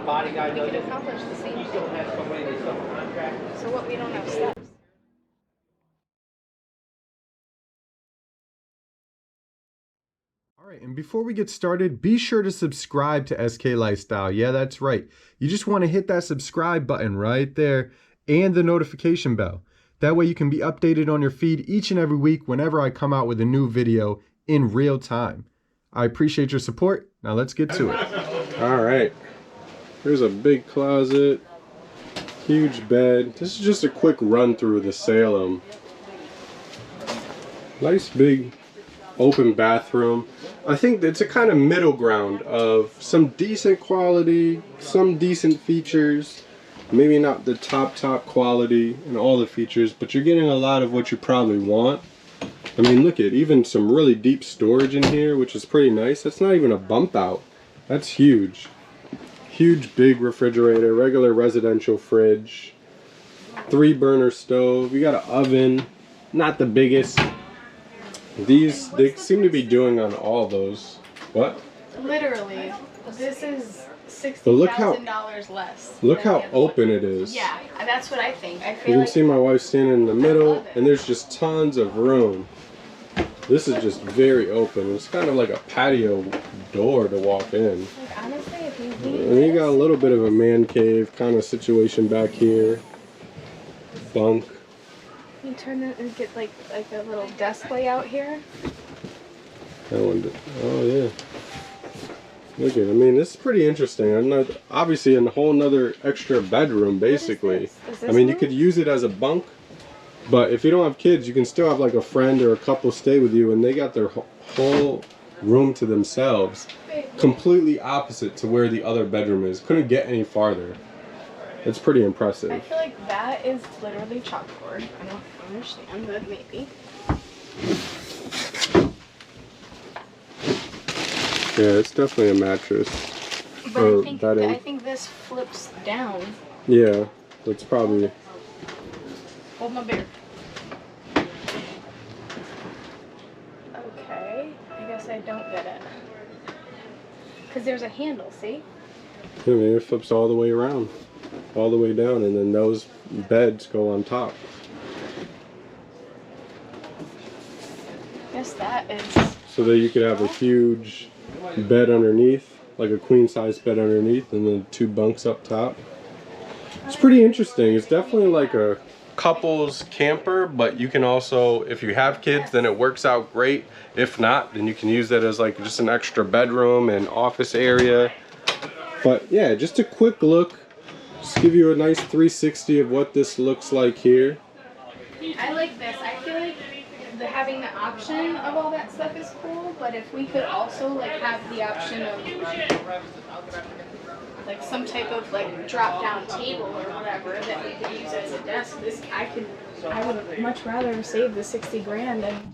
bodyguard. We could accomplish the same You thing. still have somebody that's subcontract. So what, we don't have steps? Alright, and before we get started, be sure to subscribe to SK Lifestyle. Yeah, that's right. You just want to hit that subscribe button right there and the notification bell. That way you can be updated on your feed each and every week whenever I come out with a new video in real time. I appreciate your support. Now let's get to it. Alright, here's a big closet, huge bed. This is just a quick run through the Salem. Nice big open bathroom. I think it's a kind of middle ground of some decent quality, some decent features, maybe not the top quality and all the features, but you're getting a lot of what you probably want. I mean, look at even some really deep storage in here, which is pretty nice. That's not even a bump out. That's huge. Huge big refrigerator, regular residential fridge, 3-burner stove. You got an oven, not the biggest. These, they seem to be doing on all those. What? Literally, this is $60,000 less. Look how open it is. Yeah, that's what I think. I You feel can like see my wife standing in the middle, and there's just tons of room. This is just very open. It's kind of like a patio door to walk in. like, honestly, if you leave And you got a little bit of a man cave kind of situation back here. Bunk. you turn it and get like a little desk layout here. That one. Oh yeah. Look at. I mean, this is pretty interesting. I'm not obviously in a whole nother extra bedroom, basically. Is this I mean, you room? could use it as a bunk, but if you don't have kids, you can still have like a friend or a couple stay with you, and they got their whole room to themselves, completely opposite to where the other bedroom is. Couldn't get any farther. It's pretty impressive. I feel like that is literally chalkboard. I don't understand, but maybe. Yeah, it's definitely a mattress. But Or I bedding. think this flips down. Yeah, that's probably. Hold my beer. Okay, I guess I don't get it. Because there's a handle, see? I mean, it flips all the way around, all the way down, and then those beds go on top. I guess that is... So that you could have a huge bed underneath, like a queen size bed underneath, and then 2 bunks up top. It's pretty interesting. It's definitely like a couples camper, but you can also, if you have kids, then it works out great. If not, then you can use that as like just an extra bedroom and office area. But yeah, just a quick look, just give you a nice 360 of what this looks like here. I like this. I feel like having the option of all that stuff is cool, but if we could also like have the option of like some type of like drop down table or whatever that we could use as a desk, I would much rather save the 60 grand and